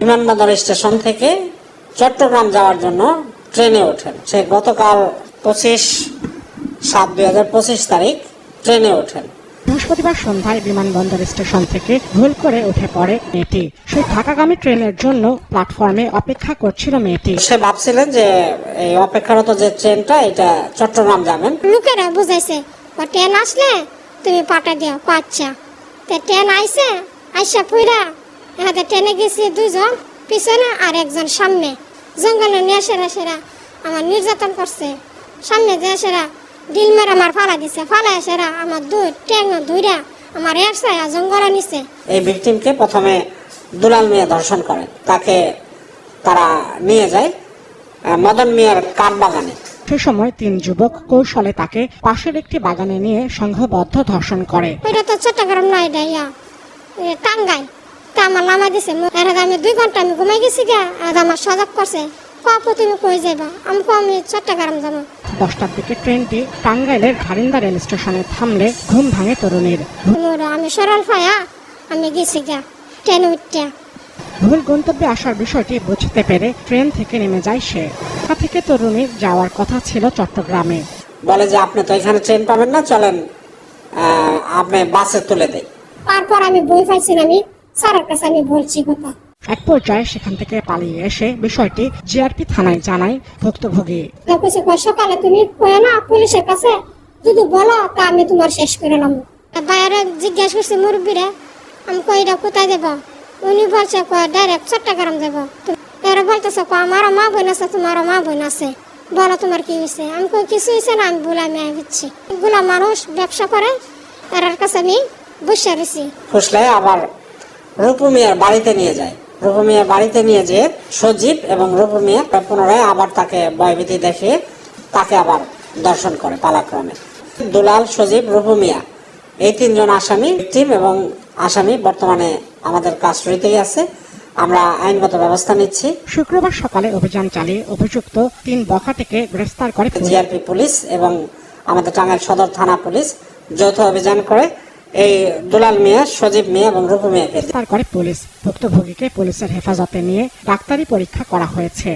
বিমানবন্দর স্টেশন থেকে চট্টগ্রাম যাওয়ার জন্য ট্রেনে ওঠেন। সে গতকাল 25/7/2025 তারিখ ট্রেনে ওঠেন। বৃহস্পতিবার সন্ধ্যায় বিমানবন্দর স্টেশন থেকে ভুল করে উঠে পড়ে মেয়েটি। সেই ঢাকাগামী ট্রেনের জন্য প্ল্যাটফর্মে অপেক্ষা করছিল মেয়েটি। সে ভাবছিলেন যে এই অপেক্ষারত যে ট্রেনটা এটা চট্টগ্রাম যাবেন। লোকেরা বুঝাইছে ট্রেন আসলে তুমি পাঠা দিও। আচ্ছা, ট্রেন আইসে আইসা পুইরা এখানে ট্রেনে গেছি দুজন পিছনে আর একজন সামনে। জঙ্গলে নিয়ে সেরা আমার নির্যাতন করছে। সামনে যে সেরা ডিল মেরে আমার ফালা দিছে। ফালা সেরা আমার ট্যাং ধুইরা আমার একসায়া জঙ্গলে নিছে। এই ভিকটিমকে প্রথমে দুলাল মিয়া ধর্ষণ করেন। তাকে তারা নিয়ে যায় মদন মিয়ার কাঠ বাগানে। সে সময় 3 যুবক কৌশলে তাকে পাশের একটি বাগানে নিয়ে সংঘবদ্ধ ধর্ষণ করে। এটা তো চট্টগ্রাম নয়, এটা টাঙ্গাইল। তা আমার নামা দিছে। এর আগে আমি 2 ঘন্টা আমি ঘুমাই গেছি গা। আর আমার সজাগ করছে, কপু তুমি কই যাইবা? আমি চট্টগ্রাম যাবো। 10টার দিকে ট্রেনটি টাঙ্গাইলের ঘারিন্দা রেল স্টেশনে থামলে ঘুম ভাঙে তরুণীর। আমি সরল পায়া আমি গেছি গা ট্রেনে উঠতে। ভুল গন্তব্যে আসার বিষয়টি বুঝতে পেরে ট্রেন থেকে নেমে যায় সে। ঢাকা থেকে তরুণীর যাওয়ার কথা ছিল চট্টগ্রামে। বলে যে আপনি তো এখানে ট্রেন পাবেন না, চলেন আপনি বাসে তুলে দেয়। তারপর আমি বই পাইছি, আমি স্যারের কাছে আমি বলছি কথা। এক পর্যায়ে সেখান থেকে পালিয়ে এসে বিষয়টি জিআরপি থানায় জানায় ভুক্তভোগী। সকালে তুমি কয়ে না পুলিশের কাছে যদি বলো তা আমি তোমার শেষ করে নাম। বাইরে জিজ্ঞাসা করছি মুরব্বীরা, আমি কইটা কোথায় দেব? উনি বলছে ডাইরেক্ট চট্টগ্রাম দেব। এরা বলতেছে আমারও মা বোন আছে, তোমারও মা বোন আছে, বলো তোমার কি হয়েছে? আমি কই কিছু হয়েছে না, আমি বলে আমি দিচ্ছি। এগুলা মানুষ ব্যবসা করে, এর কাছে আমি বসে রয়েছি। ফুসলে আবার রূপু মিয়ার বাড়িতে নিয়ে যায়। রূপু মিয়ার বাড়িতে নিয়ে যেয়ে সজীব এবং রূপু মিয়া পুনরায় আবার তাকে ভয়ভীতি দেখিয়ে তাকে আবার দর্শন করে পালাক্রমে। দুলাল, সজীব, রূপু মিয়া এই 3 জন আসামি ভিকটিম এবং আসামি বর্তমানে আমাদের কাস্টডিতেই আছে। আমরা আইনগত ব্যবস্থা নিচ্ছি। শুক্রবার সকালে অভিযান চালিয়ে অভিযুক্ত 3 বখাটেকে গ্রেফতার করে জিআরপি পুলিশ এবং আমাদের টাঙ্গাইল সদর থানা পুলিশ যৌথ অভিযান করে এই দুলাল মিয়া, সজীব মিয়া এবং রূপু মিয়াকে গ্রেফতার করে পুলিশ। ভুক্তভোগীকে পুলিশের হেফাজতে নিয়ে ডাক্তারি পরীক্ষা করা হয়েছে।